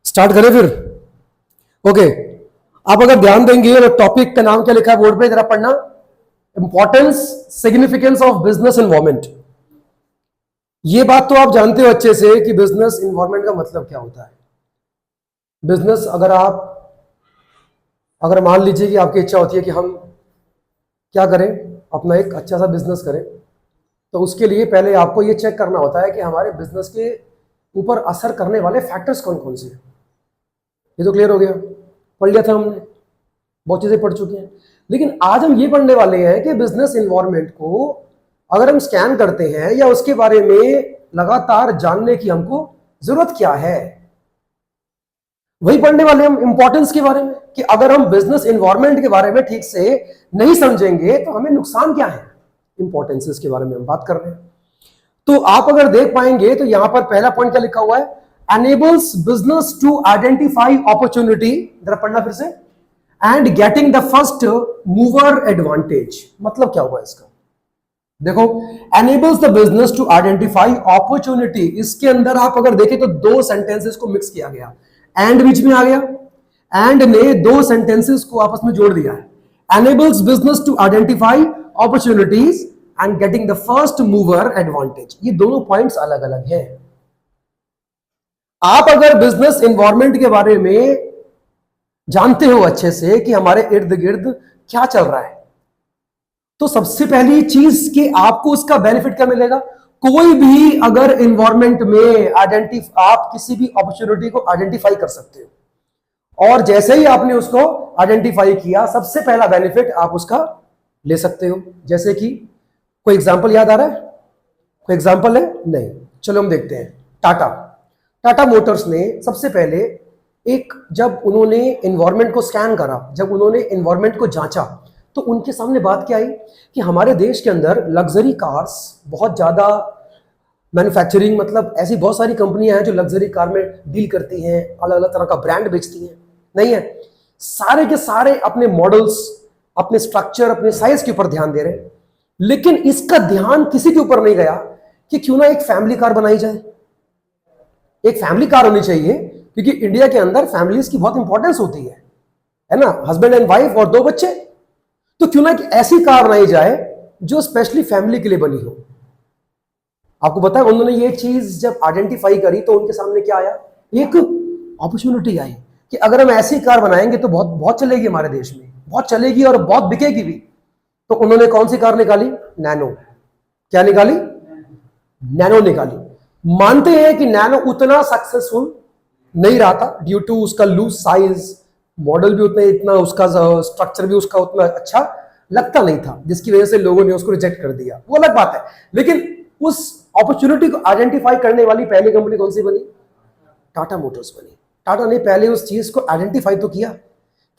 Start करें फिर। Okay, आप अगर ध्यान देंगे तो टॉपिक का नाम क्या लिखा है बोर्ड पे, जरा पढ़ना। Importance significance of business environment. ये बात तो आप जानते हो अच्छे से कि बिजनेस एनवायरमेंट का मतलब क्या होता है। बिजनेस अगर मान लीजिए कि आपकी इच्छा होती है कि हम क्या करें, अपना एक अच्छा सा बिजनेस करें, तो उसके लिए पहले आपको ये चेक करना होता है कि हमारे बिजनेस के ऊपर असर करने वाले फैक्टर्स कौन कौन से हैं। ये तो क्लियर हो गया, पढ़ लिया था हमने, बहुत चीजें पढ़ चुके हैं। लेकिन आज हम ये पढ़ने वाले हैं कि बिजनेस एनवायरनमेंट को अगर हम स्कैन करते हैं या उसके बारे में लगातार जानने की हमको जरूरत क्या है, वही पढ़ने वाले हम इंपॉर्टेंस के बारे में कि अगर हम बिजनेस एनवायरनमेंट के बारे में ठीक से नहीं समझेंगे तो हमें नुकसान क्या है। इंपॉर्टेंसेस के बारे में हम बात कर रहे हैं। तो आप अगर देख पाएंगे तो यहां पर पहला पॉइंट क्या लिखा हुआ है, enables business to identify opportunity, जरा पढ़ना फिर से, and getting the first mover advantage। मतलब क्या हुआ इसका, देखो, enables the business to identify opportunity, इसके अंदर आप अगर देखें तो दो सेंटेंसेस को मिक्स किया गया, एंड बीच में आ गया, एंड ने दो सेंटेंसेस को आपस में जोड़ दिया है। enables business to identify opportunities and getting the first mover advantage, ये दोनों पॉइंट्स अलग अलग हैं। आप अगर बिजनेस एनवायरनमेंट के बारे में जानते हो अच्छे से कि हमारे इर्द गिर्द क्या चल रहा है, तो सबसे पहली चीज कि आपको उसका बेनिफिट क्या मिलेगा। कोई भी अगर एनवायरनमेंट में आप किसी भी अपॉर्चुनिटी को आइडेंटिफाई कर सकते हो, और जैसे ही आपने उसको आइडेंटिफाई किया, सबसे पहला बेनिफिट आप उसका ले सकते हो। जैसे कि कोई एग्जांपल याद आ रहा है, कोई एग्जांपल है? नहीं, चलो हम देखते हैं। टाटा मोटर्स ने सबसे पहले जब उन्होंने एनवायरनमेंट को स्कैन करा, जब उन्होंने एनवायरनमेंट को जांचा, तो उनके सामने बात क्या आई कि हमारे देश के अंदर लग्जरी कार्स बहुत ज्यादा मैन्युफैक्चरिंग, मतलब ऐसी बहुत सारी कंपनियां हैं जो लग्जरी कार में डील करती हैं, अलग अलग तरह का ब्रांड बेचती हैं, नहीं है, सारे के सारे अपने मॉडल्स, अपने स्ट्रक्चर, अपने साइज के ऊपर ध्यान दे रहे हैं। लेकिन इसका ध्यान किसी के ऊपर नहीं गया कि क्यों ना एक फैमिली कार बनाई जाए। एक फैमिली कार होनी चाहिए, क्योंकि इंडिया के अंदर फैमिलीज की बहुत इंपॉर्टेंस होती है ना, हस्बैंड एंड वाइफ और 2 बच्चे। तो क्यों ना एक ऐसी कार बनाई जाए जो स्पेशली फैमिली के लिए बनी हो। आपको पता है, उन्होंने ये चीज जब आइडेंटिफाई करी तो उनके सामने क्या आया, एक अपॉर्चुनिटी आई कि अगर हम ऐसी कार बनाएंगे तो बहुत बहुत चलेगी, हमारे देश में बहुत चलेगी और बहुत बिकेगी भी। तो उन्होंने कौन सी कार निकाली? नैनो। क्या निकाली? नैनो निकाली। मानते हैं कि नैनो उतना सक्सेसफुल नहीं रहा था ड्यू टू उसका लूज साइज, मॉडल भी इतना उसका स्ट्रक्चर भी उसका उतना अच्छा लगता नहीं था, जिसकी वजह से लोगों ने उसको रिजेक्ट कर दिया, वो अलग बात है। लेकिन उस अपॉर्चुनिटी को आइडेंटिफाई करने वाली पहली कंपनी कौन सी बनी? टाटा मोटर्स बनी। टाटा ने पहले उस चीज को आइडेंटिफाई तो किया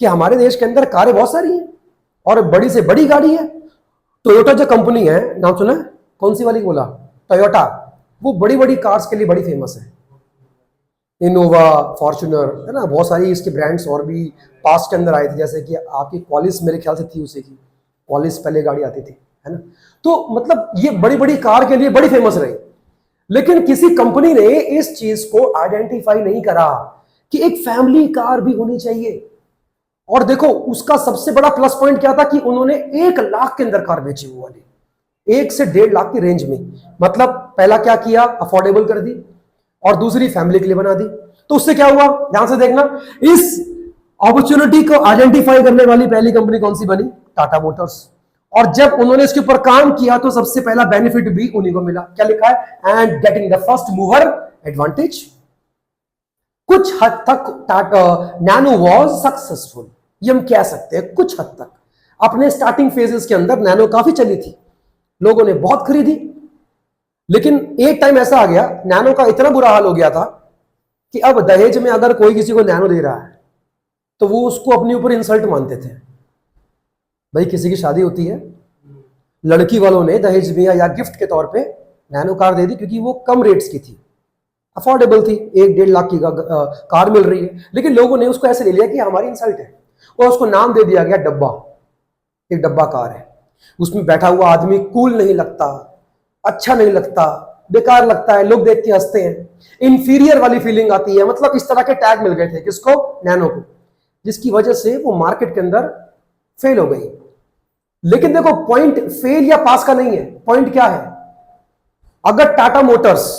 कि हमारे देश के अंदर कारें बहुत सारी हैं और बड़ी से बड़ी गाड़ी है। टोयोटा जो कंपनी है, नाम सुना है? कौन सी वाली बोला? टोयोटा। वो बड़ी बड़ी कार्स के लिए बड़ी फेमस है, इनोवा, फॉर्च्यूनर, है ना, बहुत सारी इसके ब्रांड्स और भी पास्ट के अंदर आए थे। जैसे कि आपकी क्वालिस मेरे ख्याल से थी, उसे की क्वालिस पहले गाड़ी आती थी, है ना। तो मतलब ये बड़ी बड़ी कार के लिए बड़ी फेमस रही। लेकिन किसी कंपनी ने इस चीज को आइडेंटिफाई नहीं करा कि एक फैमिली कार भी होनी चाहिए। और देखो, उसका सबसे बड़ा प्लस पॉइंट क्या था कि उन्होंने 1 लाख के अंदर कार बेची, वो वाली 1 से 1.5 लाख की रेंज में। मतलब पहला क्या किया, अफोर्डेबल कर दी, और दूसरी फैमिली के लिए बना दी। तो उससे क्या हुआ, ध्यान से देखना, इस अपॉर्चुनिटी को आइडेंटिफाई करने वाली पहली कंपनी कौन सी बनी? टाटा मोटर्स। और जब उन्होंने इसके ऊपर काम किया तो सबसे पहला बेनिफिट भी उन्हीं को मिला। क्या लिखा है? And getting the first mover advantage. कुछ हद तक नैनो वॉज सक्सेसफुल, ये हम कह सकते हैं। कुछ हद तक अपने स्टार्टिंग फेजेस के अंदर नैनो काफी चली थी, लोगों ने बहुत खरीदी। लेकिन एक टाइम ऐसा आ गया, नैनो का इतना बुरा हाल हो गया था कि अब दहेज में अगर कोई किसी को नैनो दे रहा है तो वो उसको अपने ऊपर इंसल्ट मानते थे। भाई किसी की शादी होती है, लड़की वालों ने दहेज में या गिफ्ट के तौर पे नैनो कार दे दी, क्योंकि वो कम रेट्स की थी, अफोर्डेबल थी, 1-1.5 लाख की कार मिल रही है। लेकिन लोगों ने उसको ऐसे ले लिया कि हमारी इंसल्ट है, और उसको नाम दे दिया गया डब्बा। एक डब्बा कार है, उसमें बैठा हुआ आदमी कूल नहीं लगता, अच्छा नहीं लगता, बेकार लगता है, लोग देख के हंसते हैं। इंफीरियर वाली फीलिंग आती है, मतलब इस तरह के टैग मिल गए थे किसको, नैनो को, जिसकी वजह से वो मार्केट के अंदर फेल हो गई। लेकिन देखो पॉइंट फेल या पास का नहीं है, पॉइंट क्या है, अगर टाटा मोटर्स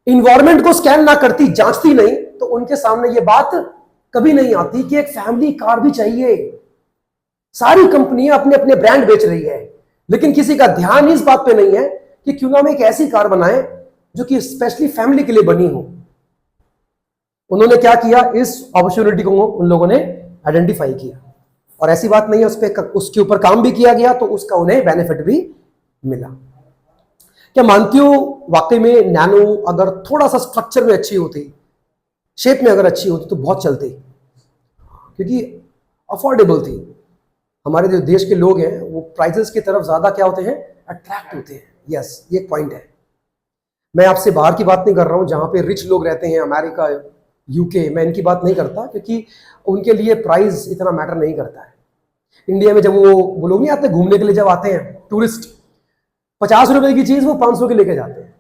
इन्वायरमेंट को स्कैन ना करती, जांचती नहीं, तो उनके सामने ये बात कभी नहीं आती कि एक फैमिली कार भी चाहिए। सारी कंपनियां अपने अपने ब्रांड बेच रही है, लेकिन किसी का ध्यान इस बात पे नहीं है कि क्यों ना हम एक ऐसी कार बनाएं जो कि स्पेशली फैमिली के लिए बनी हो। उन्होंने क्या किया, इस अपॉर्चुनिटी को उन लोगों ने आइडेंटिफाई किया, और ऐसी बात नहीं है, उसके ऊपर काम भी किया गया, तो उसका उन्हें बेनिफिट भी मिला। क्या मानती हो वाकई में नैनो अगर थोड़ा सा स्ट्रक्चर में अच्छी होती, शेप में अगर अच्छी होती, तो बहुत चलती, क्योंकि अफोर्डेबल थी। हमारे जो देश के लोग हैं वो प्राइसेस की तरफ ज्यादा क्या होते हैं, अट्रैक्ट होते हैं। यस, ये पॉइंट है। मैं आपसे बाहर की बात नहीं कर रहा हूं, जहां पे रिच लोग रहते हैं, अमेरिका, यूके, मैं इनकी बात नहीं करता, क्योंकि उनके लिए प्राइस इतना मैटर नहीं करता है। इंडिया में जब वो लोग नहीं आते घूमने के लिए, जब आते हैं टूरिस्ट, 50 रुपए की चीज वो 500 की लेके जाते हैं।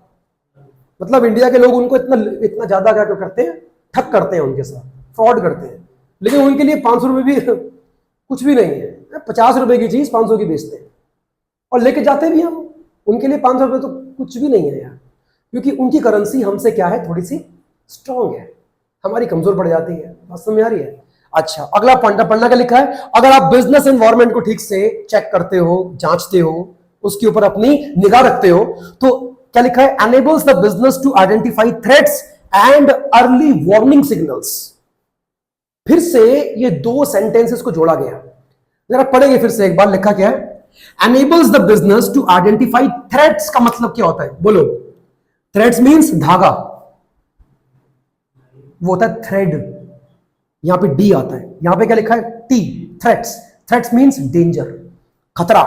मतलब इंडिया के लोग उनको इतना ज्यादा क्या करते हैं, ठग करते हैं उनके साथ, फ्रॉड करते हैं। लेकिन उनके लिए 500 रुपए भी कुछ भी नहीं है। 50 रुपए की चीज 500 की बेचते हैं और लेके जाते भी हम। उनके लिए 500 रुपए तो कुछ भी नहीं है यार, क्योंकि उनकी करेंसी हमसे क्या है, थोड़ी सी स्ट्रांग है, हमारी कमजोर पड़ जाती है। बात समझ आ रही है? अच्छा, अगला पढ़ना क्या लिखा है, अगर आप बिजनेस एनवायरनमेंट को ठीक से चेक करते हो, जांचते हो, उसके ऊपर अपनी निगाह रखते हो, तो क्या लिखा है, enables the business to identify threats and early warning signals। फिर से ये दो सेंटेंसेस को जोड़ा गया, जरा पढ़ेंगे फिर से एक बार। लिखा क्या है, enables the business to identify threats का मतलब क्या होता है, बोलो। थ्रेड्स मींस धागा, वो होता है थ्रेड, यहां पे डी आता है, यहां पे क्या लिखा है, T, threats. Threats means danger, खतरा।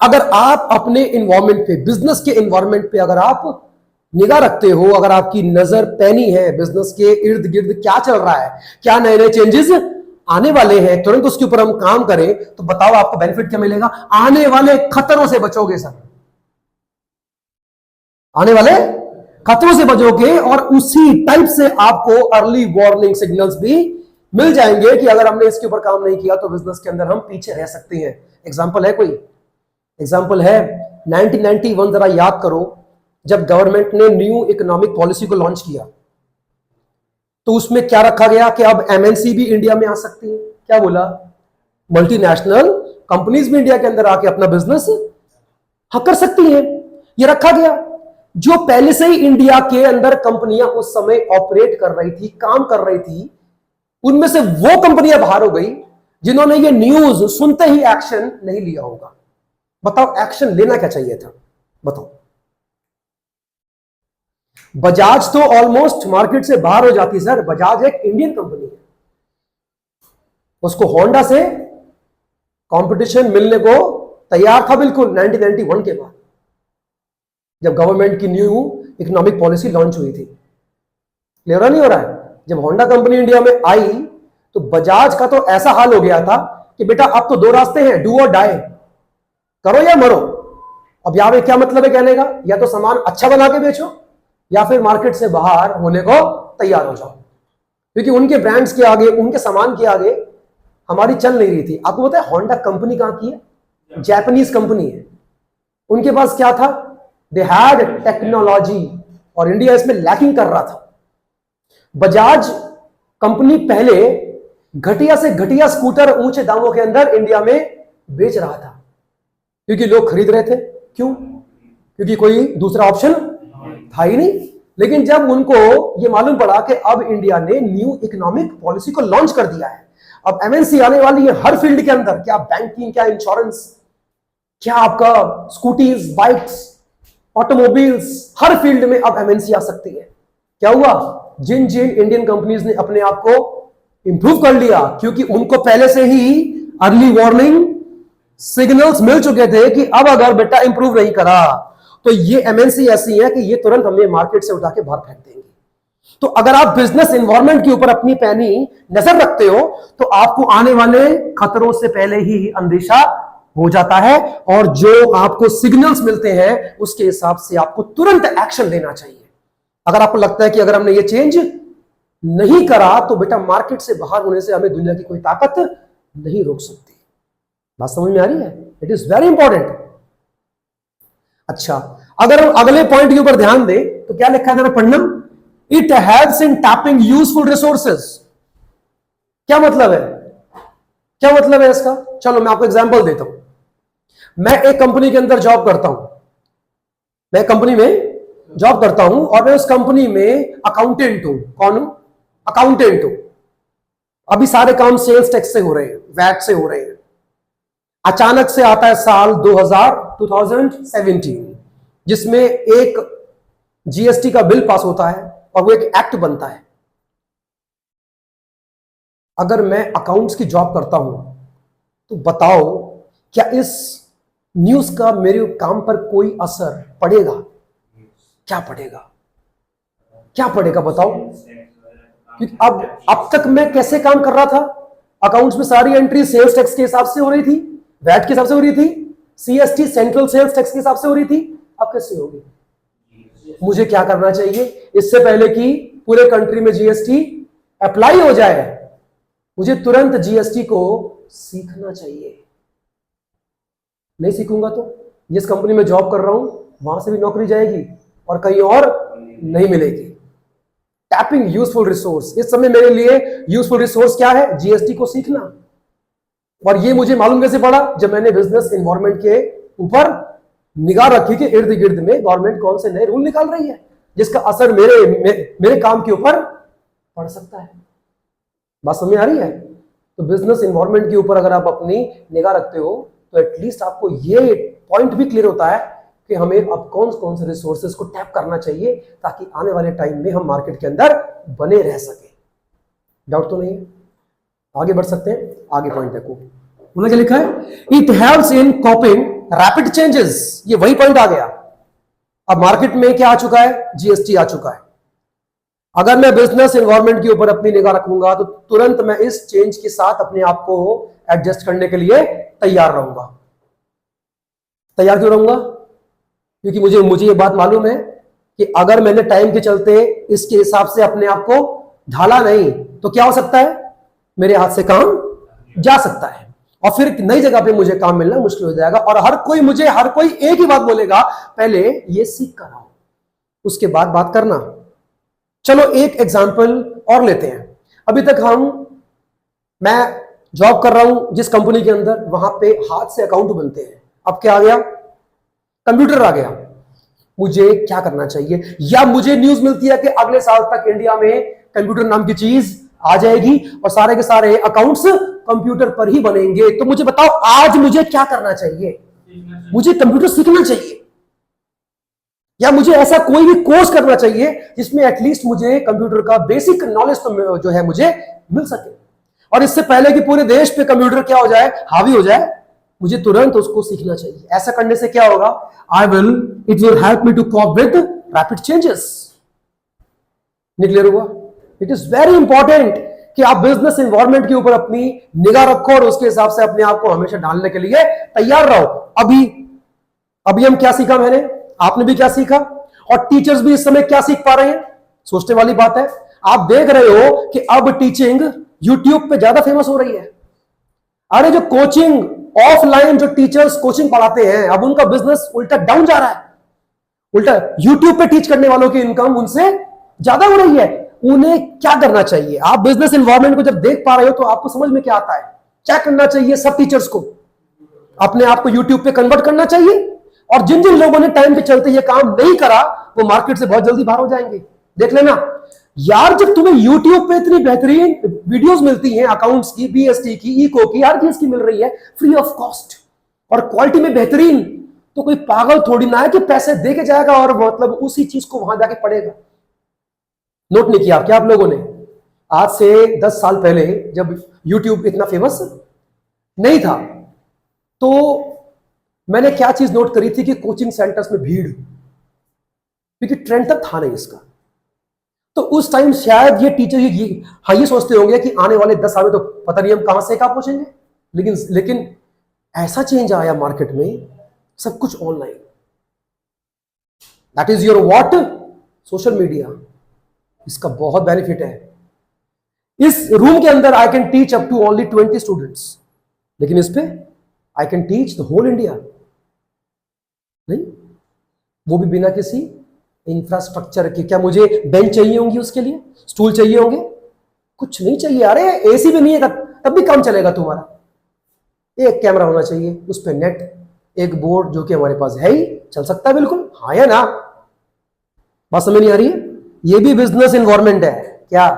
अगर आप अपने इन्वायरमेंट पे, बिजनेस के इन्वायरमेंट पे अगर आप निगाह रखते हो, अगर आपकी नजर पैनी है बिजनेस के इर्द गिर्द क्या चल रहा है, क्या नए नए चेंजेस आने वाले हैं, तुरंत उसके ऊपर हम काम करें, तो बताओ आपको बेनिफिट क्या मिलेगा, आने वाले खतरों से बचोगे सर, आने वाले खतरों से बचोगे, और उसी टाइप से आपको अर्ली वार्निंग सिग्नल्स भी मिल जाएंगे कि अगर हमने इसके ऊपर काम नहीं किया तो बिजनेस के अंदर हम पीछे रह सकते हैं। एग्जांपल है कोई, एग्जांपल है 1991, जरा याद करो, जब गवर्नमेंट ने न्यू इकोनॉमिक पॉलिसी को लॉन्च किया, तो उसमें क्या रखा गया कि अब एमएनसी भी इंडिया में आ सकती है। क्या बोला, मल्टीनेशनल कंपनीज भी इंडिया के अंदर आके अपना बिजनेस कर सकती हैं, ये रखा गया। जो पहले से ही इंडिया के अंदर कंपनियां उस समय ऑपरेट कर रही थी, काम कर रही थी, उनमें से वो कंपनियां बाहर हो गई जिन्होंने ये न्यूज सुनते ही एक्शन नहीं लिया होगा। बताओ एक्शन लेना क्या चाहिए था, बताओ। बजाज तो ऑलमोस्ट मार्केट से बाहर हो जाती सर, बजाज एक इंडियन कंपनी है, उसको होंडा से कंपटीशन मिलने को तैयार था बिल्कुल 1991 के बाद, जब गवर्नमेंट की न्यू इकोनॉमिक पॉलिसी लॉन्च हुई थी। क्लियर नहीं हो रहा है? जब होंडा कंपनी इंडिया में आई तो बजाज का तो ऐसा हाल हो गया था कि बेटा अब तो दो रास्ते हैं, डू और डाई, करो या मरो। अब यहां पे क्या मतलब है कहने का, या तो सामान अच्छा बना के बेचो या फिर मार्केट से बाहर होने को तैयार हो जाओ, क्योंकि उनके ब्रांड्स के आगे, उनके सामान के आगे हमारी चल नहीं रही थी। आपको पता है होंडा कंपनी कहां की है, जापानीज कंपनी है। उनके पास क्या था, दे हैड टेक्नोलॉजी, और इंडिया इसमें लैकिंग कर रहा था। बजाज कंपनी पहले घटिया से घटिया स्कूटर ऊंचे दामों के अंदर इंडिया में बेच रहा था, क्योंकि लोग खरीद रहे थे। क्यों? क्योंकि कोई दूसरा ऑप्शन था ही नहीं। लेकिन जब उनको यह मालूम पड़ा कि अब इंडिया ने न्यू इकोनॉमिक पॉलिसी को लॉन्च कर दिया है, अब एमएनसी आने वाली है हर फील्ड के अंदर, क्या बैंकिंग, क्या इंश्योरेंस, क्या आपका स्कूटीज, बाइक्स, ऑटोमोबाइल्स, हर फील्ड में अब एमएनसी आ सकती है। क्या हुआ, जिन जिन इंडियन कंपनीज ने अपने आप को इंप्रूव कर लिया, क्योंकि उनको पहले से ही अर्ली वार्निंग सिग्नल्स मिल चुके थे कि अब अगर बेटा इंप्रूव नहीं करा तो ये एमएनसी ऐसी है कि ये तुरंत हमें मार्केट से उठा के बाहर फेंक देंगे। तो अगर आप बिजनेस एनवायरनमेंट के ऊपर अपनी पैनी नजर रखते हो तो आपको आने वाले खतरों से पहले ही अंदेशा हो जाता है, और जो आपको सिग्नल्स मिलते हैं उसके हिसाब से आपको तुरंत एक्शन लेना चाहिए। अगर आपको लगता है कि अगर हमने ये चेंज नहीं करा तो बेटा मार्केट से बाहर होने से हमें दुनिया की कोई ताकत नहीं रोक सकती। बात समझ में आ रही है? It is very important. अच्छा, अगर हम अगले पॉइंट के ऊपर ध्यान दें तो क्या लिखा है, पढ़ना, it helps in tapping useful resources. क्या मतलब है, क्या मतलब है इसका? चलो मैं आपको एग्जांपल देता हूं। मैं एक कंपनी के अंदर जॉब करता हूं, मैं कंपनी में जॉब करता हूं और मैं उस कंपनी में अकाउंटेंट हूं। कौन हूं? अकाउंटेंट हूं। अभी सारे काम सेल्स टैक्स से हो रहे हैं, वैट से हो रहे हैं। अचानक से आता है साल 2017 जिसमें एक जीएसटी का बिल पास होता है और वो एक एक्ट बनता है। अगर मैं अकाउंट्स की जॉब करता हूं तो बताओ क्या इस न्यूज का मेरे काम पर कोई असर पड़ेगा? क्या पड़ेगा? क्या पड़ेगा बताओ? क्योंकि अब तक मैं कैसे काम कर रहा था? अकाउंट्स में सारी एंट्री सेल्स टैक्स के हिसाब से हो रही थी, वैट के हिसाब से हो रही थी, सीएसटी सेंट्रल सेल्स टैक्स के हिसाब से हो रही थी। अब कैसे होगी? मुझे क्या करना चाहिए? इससे पहले कि पूरे कंट्री में जीएसटी अप्लाई हो जाए, मुझे तुरंत जीएसटी को सीखना चाहिए। नहीं सीखूंगा तो जिस कंपनी में जॉब कर रहा हूं वहां से भी नौकरी जाएगी और कहीं और नहीं मिलेगी। टैपिंग यूजफुल रिसोर्स, इस समय मेरे लिए यूजफुल रिसोर्स क्या है? जीएसटी को सीखना। और ये मुझे मालूम कैसे पड़ा? जब मैंने बिजनेस एनवायरनमेंट के ऊपर निगाह रखी कि इर्द गिर्द में गवर्नमेंट कौन से नए रूल निकाल रही है जिसका असर मेरे काम के ऊपर पड़ सकता है। बात समझ आ रही है? तो बिजनेस एनवायरनमेंट के ऊपर अगर आप अपनी निगाह रखते हो तो एटलीस्ट आपको ये पॉइंट भी क्लियर होता है कि हमें अब कौन कौन से रिसोर्सेज को टैप करना चाहिए ताकि आने वाले टाइम में हम मार्केट के अंदर बने रह सके। डाउट तो नहीं है? आगे बढ़ सकते हैं। आगे पॉइंट देखो, उन्होंने क्या लिखा है? It helps in कॉपिंग rapid changes. ये वही पॉइंट आ गया। अब मार्केट में क्या आ चुका है? जीएसटी आ चुका है। अगर मैं बिजनेस एनवायरनमेंट के ऊपर अपनी निगाह रखूंगा तो तुरंत मैं इस चेंज के साथ अपने आप को एडजस्ट करने के लिए तैयार रहूंगा। तैयार क्यों रहूंगा? क्योंकि मुझे ये बात मालूम है कि अगर मैंने टाइम के चलते इसके हिसाब से अपने आप को ढाला नहीं तो क्या हो सकता है? मेरे हाथ से काम जा सकता है और फिर नई जगह पे मुझे काम मिलना मुश्किल हो जाएगा। और हर कोई एक ही बात बोलेगा, पहले ये सीख कर आओ उसके बाद बात करना। चलो एक एग्जांपल और लेते हैं। अभी तक मैं जॉब कर रहा हूं जिस कंपनी के अंदर, वहां पे हाथ से अकाउंट बनते हैं। अब क्या आ गया? कंप्यूटर आ गया। मुझे क्या करना चाहिए? या मुझे न्यूज मिलती है कि अगले साल तक इंडिया में कंप्यूटर नाम की चीज आ जाएगी और सारे के सारे अकाउंट्स कंप्यूटर पर ही बनेंगे। तो मुझे बताओ आज मुझे क्या करना चाहिए? मुझे कंप्यूटर सीखना चाहिए या मुझे ऐसा कोई भी कोर्स करना चाहिए जिसमें एटलीस्ट मुझे कंप्यूटर का बेसिक नॉलेज तो जो है मुझे मिल सके। और इससे पहले कि पूरे देश पे कंप्यूटर क्या हो जाए, हावी हो जाए, मुझे तुरंत उसको सीखना चाहिए। ऐसा करने से क्या होगा? It will help me to cope with rapid changes. Clear हुआ? इट इज वेरी इंपॉर्टेंट कि आप बिजनेस एनवायरनमेंट के ऊपर अपनी निगाह रखो और उसके हिसाब से अपने आप को हमेशा ढालने के लिए तैयार रहो। अभी हम क्या सीखा? मैंने, आपने भी क्या सीखा और टीचर्स भी इस समय क्या सीख पा रहे हैं? सोचने वाली बात है। आप देख रहे हो कि अब टीचिंग यूट्यूब पे ज्यादा फेमस हो रही है। अरे जो कोचिंग ऑफलाइन जो टीचर्स कोचिंग पढ़ाते हैं, अब उनका बिजनेस उल्टा डाउन जा रहा है। उल्टा यूट्यूब पे टीच करने वालों की इनकम उनसे ज्यादा हो रही है। उन्हें क्या करना चाहिए? आप बिजनेस एनवायरनमेंट को जब देख पा रहे हो तो आपको समझ में क्या आता है? क्या करना चाहिए? सब टीचर्स को अपने आप को यूट्यूब पे कन्वर्ट करना चाहिए। और जिन जिन लोगों ने टाइम पे चलते ये काम नहीं करा वो मार्केट से बहुत जल्दी बाहर हो जाएंगे। देख लेना यार, जब तुम्हें यूट्यूब पे इतनी बेहतरीन वीडियोस मिलती हैं अकाउंट्स की, बीएसटी की, इको की, हर चीज की मिल रही है फ्री ऑफ कॉस्ट और क्वालिटी में बेहतरीन, तो कोई पागल थोड़ी ना है कि पैसे दे के जाएगा और मतलब उसी चीज को वहां जाके पढ़ेगा। नोट नहीं किया क्या आप लोगों ने? आज से 10 साल पहले जब यूट्यूब इतना फेमस नहीं था तो मैंने क्या चीज नोट करी थी कि कोचिंग सेंटर्स में भीड़, क्योंकि ट्रेंड तक था नहीं इसका। तो उस टाइम शायद ये टीचर ये सोचते होंगे कि आने वाले 10 साल में तो पता नहीं हम कहां से कहां पहुंचेंगे, लेकिन ऐसा चेंज आया मार्केट में, सब कुछ online. That is your what? Social media, इसका बहुत बेनिफिट है। इस रूम के अंदर I can teach up to only 20 students, लेकिन इस पे I can teach the whole India. नहीं, वो भी बिना किसी इंफ्रास्ट्रक्चर के। क्या मुझे बेंच चाहिए होंगी उसके लिए, स्टूल चाहिए होंगे? कुछ नहीं चाहिए। अरे एसी भी नहीं है तब भी काम चलेगा तुम्हारा। एक कैमरा होना चाहिए, उस पर नेट, एक बोर्ड जो कि हमारे पास है ही, चल सकता है बिल्कुल। हाँ या ना? बात समझ नहीं आ रही है? ये भी बिजनेस इन्वायरमेंट है क्या,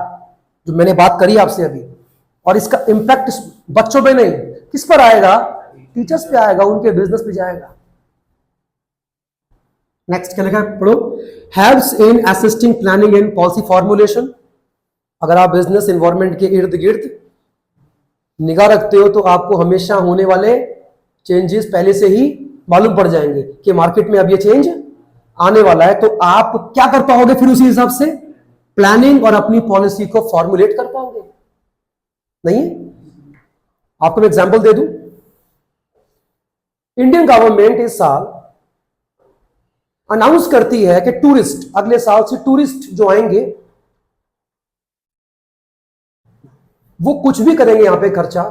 जो मैंने बात करी आपसे अभी। और इसका इंपैक्ट बच्चों पे नहीं, किस पर आएगा? टीचर्स पे आएगा, उनके बिजनेस पे जाएगा। नेक्स्ट क्या लिखा है, पढ़ो। Helps in assisting planning and policy formulation. अगर आप बिजनेस इन्वायरमेंट के इर्द गिर्द निगाह रखते हो तो आपको हमेशा होने वाले चेंजेस पहले से ही मालूम पड़ जाएंगे कि मार्केट में अब ये चेंज आने वाला है। तो आप क्या कर पाओगे फिर उसी हिसाब से प्लानिंग और अपनी पॉलिसी को फॉर्मुलेट कर पाओगे। नहीं? आपको मैं एग्जांपल दे दूं। इंडियन गवर्नमेंट इस साल अनाउंस करती है कि टूरिस्ट, अगले साल से टूरिस्ट जो आएंगे वो कुछ भी करेंगे यहां पे खर्चा,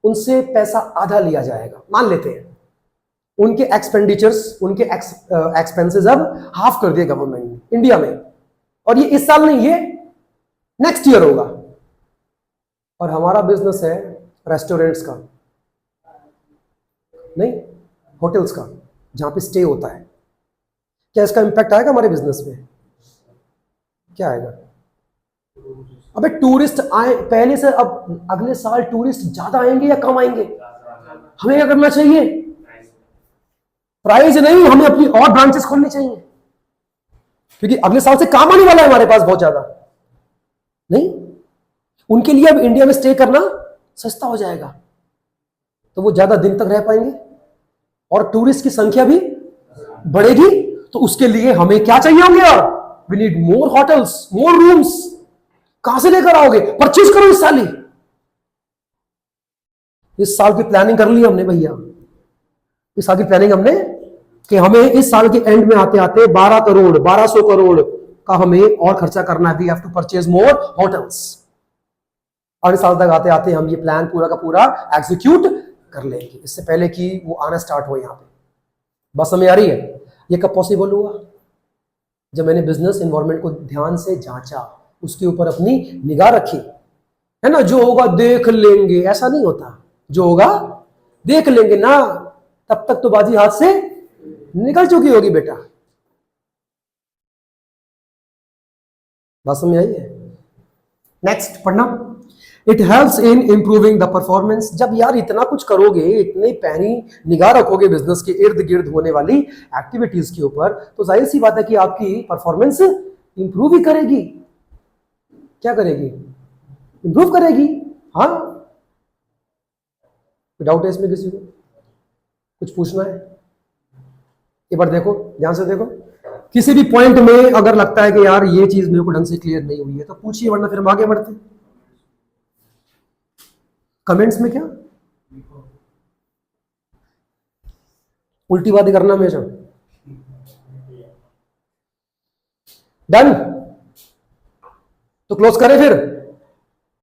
उनसे पैसा आधा लिया जाएगा। मान लेते हैं उनके एक्सपेंडिचर्स, उनके एक्सपेंसेस अब हाफ कर दिए गवर्नमेंट ने इंडिया में। और ये इस साल नहीं, ये नेक्स्ट ईयर होगा। और हमारा बिजनेस है रेस्टोरेंट्स का, नहीं होटल्स का, जहां पे स्टे होता है। क्या इसका इंपैक्ट आएगा हमारे बिजनेस में? क्या आएगा? अबे टूरिस्ट आए पहले से, अब अगले साल टूरिस्ट ज्यादा आएंगे या कम आएंगे? हमें क्या करना चाहिए? प्राइस नहीं, हमें अपनी और ब्रांचेस खोलनी चाहिए, क्योंकि अगले साल से काम आने वाला है हमारे पास बहुत ज्यादा। नहीं, उनके लिए अब इंडिया में स्टे करना सस्ता हो जाएगा, तो वो ज्यादा दिन तक रह पाएंगे और टूरिस्ट की संख्या भी बढ़ेगी। तो उसके लिए हमें क्या चाहिए होंगे? और we need more hotels, more rooms. कहां से लेकर आओगे? परचेज करो इस साल ही। इस साल की प्लानिंग कर ली हमने भैया, इस साल की प्लानिंग हमने कि हमें इस साल के एंड में आते आते 12 करोड़ 1200 करोड़ का हमें और खर्चा करना है। We have to purchase more hotels. और इस साल तक आते आते हम ये प्लान पूरा का पूरा एग्जीक्यूट कर लेंगे, इससे पहले कि वो आना स्टार्ट हो यहां पे। बस हमें आ रही है? ये कब पॉसिबल हुआ? जब मैंने बिजनेस एनवायरनमेंट को ध्यान से जांचा, उसके ऊपर अपनी निगाह रखी, है ना। जो होगा देख लेंगे, ऐसा नहीं होता। जो होगा देख लेंगे ना, तब तक तो बाजी हाथ से निकल चुकी होगी बेटा। बात समझ आई है? नेक्स्ट पढ़ना। It helps in improving the performance. जब यार इतना कुछ करोगे, इतने पैनी निगाह रखोगे बिजनेस के इर्द गिर्द होने वाली एक्टिविटीज के ऊपर, तो जाहिर सी बात है कि आपकी परफॉर्मेंस इंप्रूव ही करेगी। क्या करेगी? इंप्रूव करेगी। हाँ, डाउट है इसमें किसी को? कुछ पूछना है? एक बार देखो, ध्यान से देखो। किसी भी पॉइंट में अगर लगता है कि यार ये चीज मेरे को ढंग से क्लियर नहीं हुई है तो पूछिए, वरना फिर हम आगे बढ़ते हैं। कमेंट्स में क्या उल्टी बातें करना हमेशा। डन? तो क्लोज करें फिर।